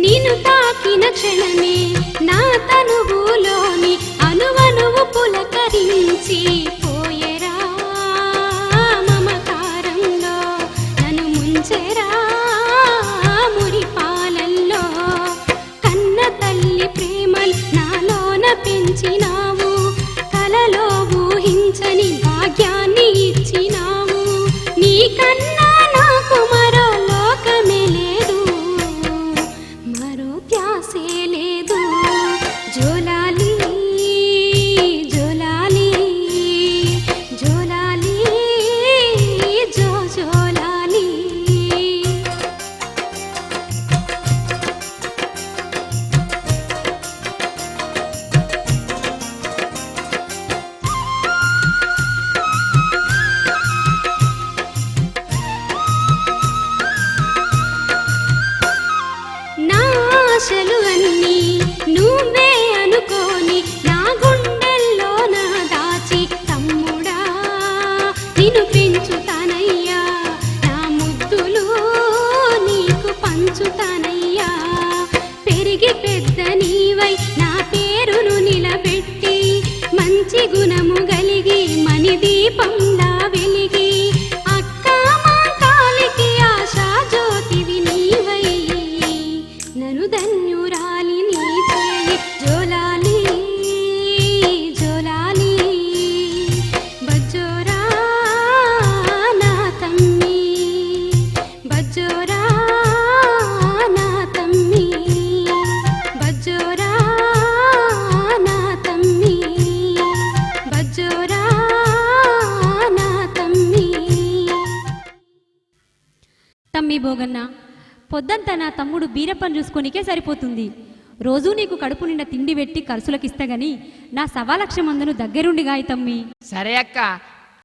నిన్ను తాకిన క్షణమే నా తనువులోని అనువనువు పులకరించి పోయెరా మమకారంలో నన్ను ముంచెరా మురిపాలల్లో కన్న తల్లి ప్రేమలు నాలోన పెంచినావు కలలో ఊహించని భాగ్యాన్ని ఇచ్చినావు నీకన్నా నాకు మరో లోకమే లేదు మరో ధ్యాసే లేదు జోలాలి జోలాలి జోలాలి జో జోలాలి నా ఆశలు అన్నీ నువ్వే అనుకోని నా గుండెల్లో నా దాచి తమ్ముడా నిన్ను పెంచుతానయ్యా నా ముద్దులు నీకు పంచుతానయ్యా పెరిగి పెద్ద నీవై నా పేరును నిలబెట్టి మంచి గుణము గలిగి మణి దీపంలా వెలిగి అక్క మా కాలికి ఆశా జ్యోతివి నీవై నన్ను ధన్యురాలి నీ చేయి జోలాలి జోలాలి బజ్జోరా నా తమ్మి బజ్జోరా నా తమ్మి బజ్జోరా నా తమ్మి బజ్జోరా నా తమ్మి. తమ్మి భోగన్న, పొద్దంతా నా తమ్ముడు బీరప్పని చూసుకోనికే సరిపోతుంది. రోజూ నీకు కడుపు నిండా తిండి పెట్టి ఖర్చులకిస్తా గాని నా 1,00,000 మందును దగ్గరుండి గాయ తమ్మి. సరే అక్క,